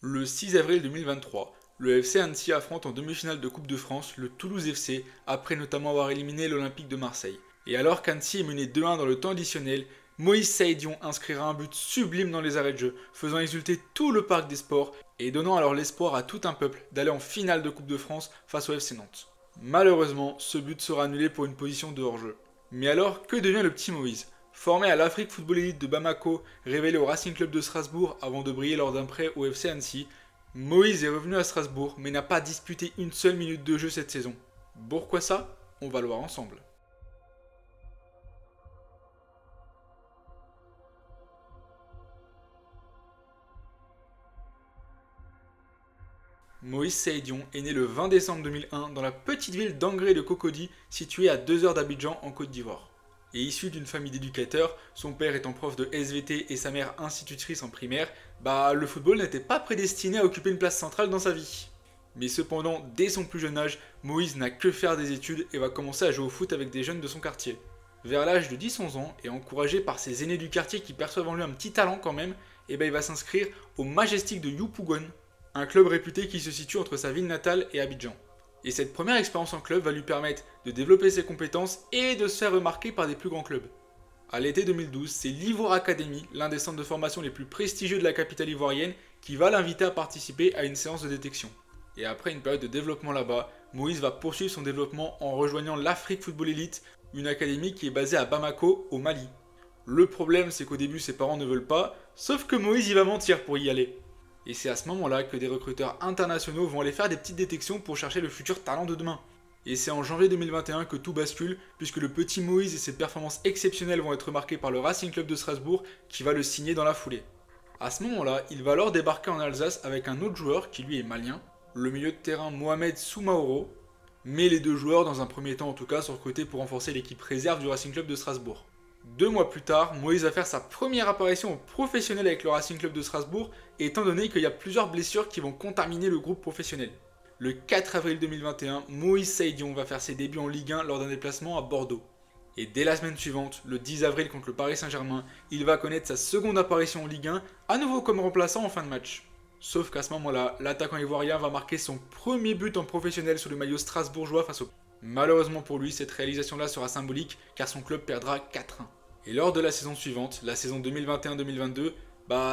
Le 6 avril 2023, le FC Annecy affronte en demi-finale de Coupe de France le Toulouse FC après notamment avoir éliminé l'Olympique de Marseille. Et alors qu'Annecy est mené 2-1 dans le temps additionnel, Moïse Saïdion inscrira un but sublime dans les arrêts de jeu, faisant exulter tout le parc des sports et donnant alors l'espoir à tout un peuple d'aller en finale de Coupe de France face au FC Nantes. Malheureusement, ce but sera annulé pour une position de hors-jeu. Mais alors, que devient le petit Moïse? Formé à l'Afrique Football Elite de Bamako, révélé au Racing Club de Strasbourg avant de briller lors d'un prêt au FC Annecy, Moïse est revenu à Strasbourg mais n'a pas disputé une seule minute de jeu cette saison. Pourquoi ça? On va le voir ensemble. Moïse Saïdion est né le 20 décembre 2001 dans la petite ville d'Angré de Cocody, située à 2 heures d'Abidjan en Côte d'Ivoire. Et issu d'une famille d'éducateurs, son père étant prof de SVT et sa mère institutrice en primaire, le football n'était pas prédestiné à occuper une place centrale dans sa vie. Mais cependant, dès son plus jeune âge, Moïse n'a que faire des études et va commencer à jouer au foot avec des jeunes de son quartier. Vers l'âge de 10-11 ans, et encouragé par ses aînés du quartier qui perçoivent en lui un petit talent quand même, il va s'inscrire au Majestic de Yopougon, un club réputé qui se situe entre sa ville natale et Abidjan. Et cette première expérience en club va lui permettre de développer ses compétences et de se faire remarquer par des plus grands clubs. À l'été 2012, c'est l'Ivoire Academy, l'un des centres de formation les plus prestigieux de la capitale ivoirienne, qui va l'inviter à participer à une séance de détection. Et après une période de développement là-bas, Moïse va poursuivre son développement en rejoignant l'Afrique Football Elite, une académie qui est basée à Bamako, au Mali. Le problème, c'est qu'au début, ses parents ne veulent pas, sauf que Moïse il va mentir pour y aller. Et c'est à ce moment-là que des recruteurs internationaux vont aller faire des petites détections pour chercher le futur talent de demain. Et c'est en janvier 2021 que tout bascule, puisque le petit Moïse et ses performances exceptionnelles vont être remarquées par le Racing Club de Strasbourg, qui va le signer dans la foulée. À ce moment-là, il va alors débarquer en Alsace avec un autre joueur qui lui est malien, le milieu de terrain Mohamed Soumaoro, mais les deux joueurs, dans un premier temps en tout cas, sont recrutés pour renforcer l'équipe réserve du Racing Club de Strasbourg. 2 mois plus tard, Moïse va faire sa première apparition au professionnel avec le Racing Club de Strasbourg, étant donné qu'il y a plusieurs blessures qui vont contaminer le groupe professionnel. Le 4 avril 2021, Moïse Saïdion va faire ses débuts en Ligue 1 lors d'un déplacement à Bordeaux. Et dès la semaine suivante, le 10 avril contre le Paris Saint-Germain, il va connaître sa seconde apparition en Ligue 1, à nouveau comme remplaçant en fin de match. Sauf qu'à ce moment-là, l'attaquant ivoirien va marquer son premier but en professionnel sur le maillot strasbourgeois face au... Malheureusement pour lui, cette réalisation-là sera symbolique car son club perdra 4-1. Et lors de la saison suivante, la saison 2021-2022,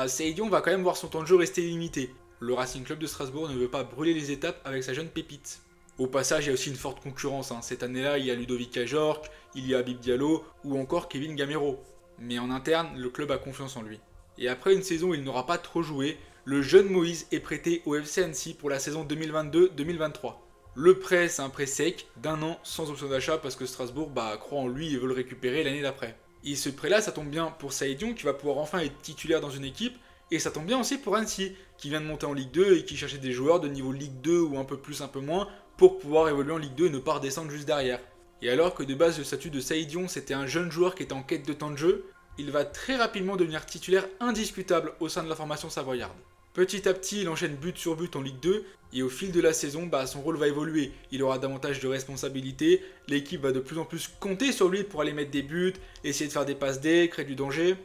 Saïdion va quand même voir son temps de jeu rester limité. Le Racing Club de Strasbourg ne veut pas brûler les étapes avec sa jeune pépite. Au passage, il y a aussi une forte concurrence. Cette année-là, il y a Ludovic Ajorc, il y a Habib Diallo ou encore Kevin Gamero. Mais en interne, le club a confiance en lui. Et après une saison où il n'aura pas trop joué, le jeune Moïse est prêté au FC Annecy pour la saison 2022-2023. Le prêt, c'est un prêt sec, d'un an, sans option d'achat parce que Strasbourg croit en lui et veut le récupérer l'année d'après. Et ce prêt-là, ça tombe bien pour Saïdion qui va pouvoir enfin être titulaire dans une équipe, et ça tombe bien aussi pour Annecy, qui vient de monter en Ligue 2 et qui cherchait des joueurs de niveau Ligue 2 ou un peu plus, un peu moins, pour pouvoir évoluer en Ligue 2 et ne pas redescendre juste derrière. Et alors que de base le statut de Saïdion c'était un jeune joueur qui était en quête de temps de jeu, il va très rapidement devenir titulaire indiscutable au sein de la formation savoyarde. Petit à petit, il enchaîne but sur but en Ligue 2, et au fil de la saison, son rôle va évoluer. Il aura davantage de responsabilités, l'équipe va de plus en plus compter sur lui pour aller mettre des buts, essayer de faire des passes D, créer du danger.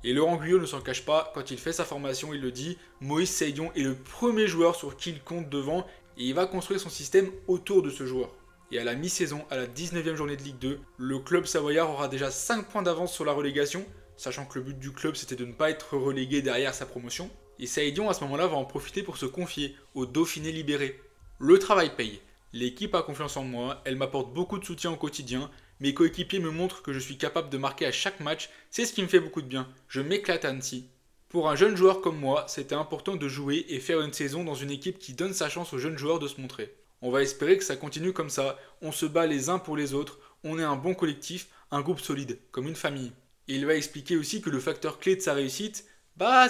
Et Laurent Guyot ne s'en cache pas, quand il fait sa formation, il le dit, Moïse Saïdion est le premier joueur sur qui il compte devant, et il va construire son système autour de ce joueur. Et à la mi-saison, à la 19e journée de Ligue 2, le club savoyard aura déjà 5 points d'avance sur la relégation, sachant que le but du club c'était de ne pas être relégué derrière sa promotion. Et Saïdion à ce moment-là va en profiter pour se confier au Dauphiné libéré. Le travail paye. L'équipe a confiance en moi, elle m'apporte beaucoup de soutien au quotidien, mes coéquipiers me montrent que je suis capable de marquer à chaque match, c'est ce qui me fait beaucoup de bien. Je m'éclate à Annecy. Pour un jeune joueur comme moi, c'était important de jouer et faire une saison dans une équipe qui donne sa chance aux jeunes joueurs de se montrer. On va espérer que ça continue comme ça, on se bat les uns pour les autres, on est un bon collectif, un groupe solide, comme une famille. Et il va expliquer aussi que le facteur clé de sa réussite,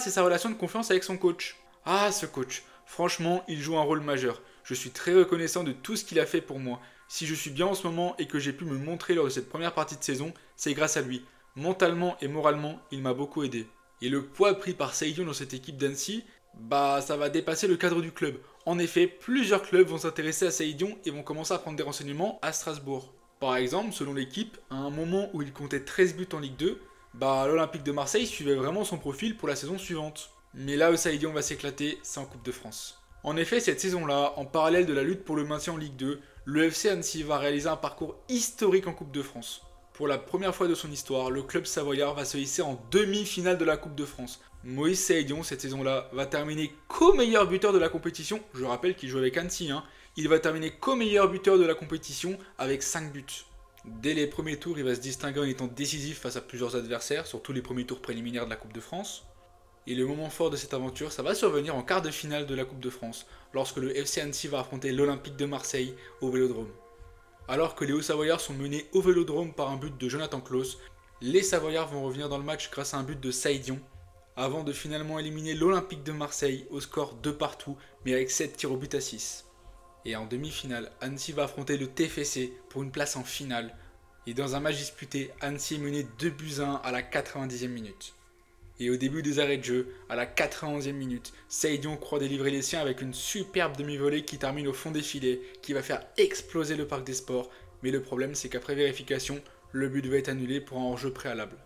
c'est sa relation de confiance avec son coach. Ah, ce coach, franchement, il joue un rôle majeur. Je suis très reconnaissant de tout ce qu'il a fait pour moi. Si je suis bien en ce moment et que j'ai pu me montrer lors de cette première partie de saison, c'est grâce à lui. Mentalement et moralement, il m'a beaucoup aidé. Et le poids pris par Saïdion dans cette équipe d'Annecy, ça va dépasser le cadre du club. En effet, plusieurs clubs vont s'intéresser à Saïdion et vont commencer à prendre des renseignements à Strasbourg. Par exemple, selon l'équipe, à un moment où il comptait 13 buts en Ligue 2, l'Olympique de Marseille suivait vraiment son profil pour la saison suivante. Mais là où Saïdion va s'éclater, c'est en Coupe de France. En effet, cette saison-là, en parallèle de la lutte pour le maintien en Ligue 2, le FC Annecy va réaliser un parcours historique en Coupe de France. Pour la première fois de son histoire, le club savoyard va se hisser en demi-finale de la Coupe de France. Moïse Saïdion, cette saison-là, va terminer co-meilleur buteur de la compétition. Je rappelle qu'il joue avec Annecy. Il va terminer co-meilleur buteur de la compétition avec 5 buts. Dès les premiers tours, il va se distinguer en étant décisif face à plusieurs adversaires, surtout les premiers tours préliminaires de la Coupe de France. Et le moment fort de cette aventure, ça va survenir en quart de finale de la Coupe de France, lorsque le FC Annecy va affronter l'Olympique de Marseille au Vélodrome. Alors que les Hauts-Savoyards sont menés au Vélodrome par un but de Jonathan Klaus, les Savoyards vont revenir dans le match grâce à un but de Saïdion, avant de finalement éliminer l'Olympique de Marseille au score 2-2, mais avec 7 tirs au but à 6. Et en demi-finale, Annecy va affronter le TFC pour une place en finale. Et dans un match disputé, Annecy est mené 2-1 à la 90e minute. Et au début des arrêts de jeu, à la 91e minute, Saïdion croit délivrer les siens avec une superbe demi-volée qui termine au fond des filets, qui va faire exploser le parc des sports. Mais le problème, c'est qu'après vérification, le but va être annulé pour un hors-jeu préalable.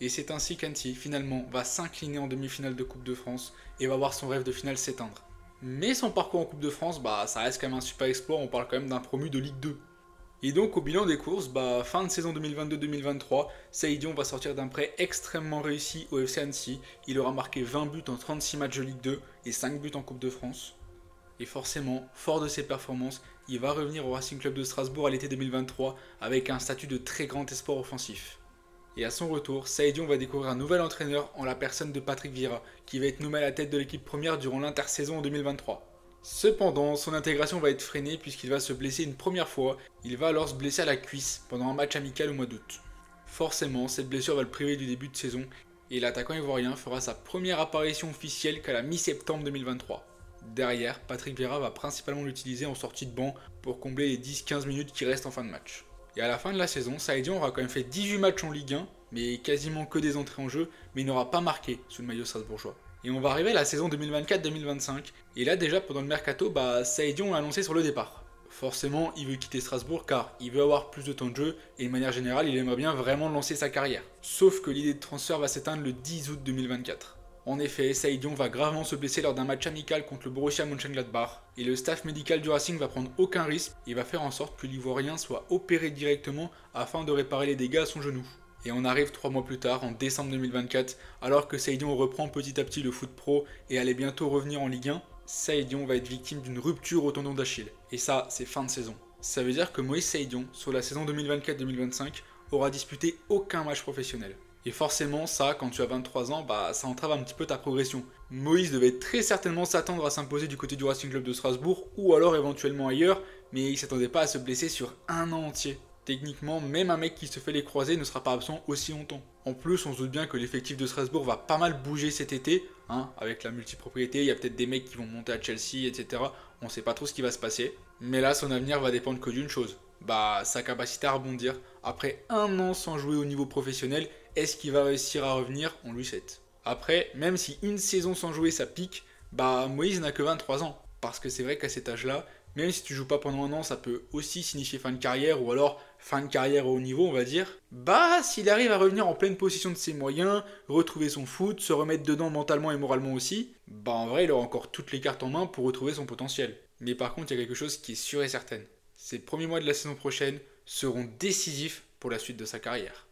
Et c'est ainsi qu'Annecy, finalement, va s'incliner en demi-finale de Coupe de France et va voir son rêve de finale s'éteindre. Mais son parcours en Coupe de France, ça reste quand même un super exploit, on parle quand même d'un promu de Ligue 2. Et donc au bilan des courses, fin de saison 2022-2023, Saïdion va sortir d'un prêt extrêmement réussi au FC Annecy. Il aura marqué 20 buts en 36 matchs de Ligue 2 et 5 buts en Coupe de France. Et forcément, fort de ses performances, il va revenir au Racing Club de Strasbourg à l'été 2023 avec un statut de très grand espoir offensif. Et à son retour, Saïdion va découvrir un nouvel entraîneur en la personne de Patrick Vieira, qui va être nommé à la tête de l'équipe première durant l'intersaison en 2023. Cependant, son intégration va être freinée puisqu'il va se blesser une première fois. Il va alors se blesser à la cuisse pendant un match amical au mois d'août. Forcément, cette blessure va le priver du début de saison et l'attaquant ivoirien fera sa première apparition officielle qu'à la mi-septembre 2023. Derrière, Patrick Vieira va principalement l'utiliser en sortie de banc pour combler les 10-15 minutes qui restent en fin de match. Et à la fin de la saison, Saïdion aura quand même fait 18 matchs en Ligue 1, mais quasiment que des entrées en jeu, mais il n'aura pas marqué sous le maillot strasbourgeois. Et on va arriver à la saison 2024-2025, et là déjà pendant le mercato, Saïdion a annoncé sur le départ. Forcément, il veut quitter Strasbourg car il veut avoir plus de temps de jeu, et de manière générale, il aimerait bien vraiment lancer sa carrière. Sauf que l'idée de transfert va s'éteindre le 10 août 2024. En effet, Saïdion va gravement se blesser lors d'un match amical contre le Borussia Mönchengladbach, et le staff médical du Racing va prendre aucun risque et va faire en sorte que l'Ivoirien soit opéré directement afin de réparer les dégâts à son genou. Et on arrive 3 mois plus tard, en décembre 2024, alors que Saïdion reprend petit à petit le foot pro et allait bientôt revenir en Ligue 1, Saïdion va être victime d'une rupture au tendon d'Achille. Et ça, c'est fin de saison. Ça veut dire que Moïse Saïdion, sur la saison 2024-2025, aura disputé aucun match professionnel. Et forcément, ça, quand tu as 23 ans, ça entrave un petit peu ta progression. Moïse devait très certainement s'attendre à s'imposer du côté du Racing Club de Strasbourg, ou alors éventuellement ailleurs, mais il s'attendait pas à se blesser sur un an entier. Techniquement, même un mec qui se fait les croisés ne sera pas absent aussi longtemps. En plus, on se doute bien que l'effectif de Strasbourg va pas mal bouger cet été, avec la multipropriété, il y a peut-être des mecs qui vont monter à Chelsea, etc. On sait pas trop ce qui va se passer. Mais là, son avenir va dépendre que d'une chose. Sa capacité à rebondir. Après un an sans jouer au niveau professionnel, est-ce qu'il va réussir à revenir? On lui souhaite. Après, même si une saison sans jouer ça pique, Moïse n'a que 23 ans. Parce que c'est vrai qu'à cet âge-là, même si tu joues pas pendant un an, ça peut aussi signifier fin de carrière ou alors fin de carrière au haut niveau, on va dire. S'il arrive à revenir en pleine possession de ses moyens, retrouver son foot, se remettre dedans mentalement et moralement aussi, en vrai, il aura encore toutes les cartes en main pour retrouver son potentiel. Mais par contre, il y a quelque chose qui est sûr et certain. Ces premiers mois de la saison prochaine seront décisifs pour la suite de sa carrière.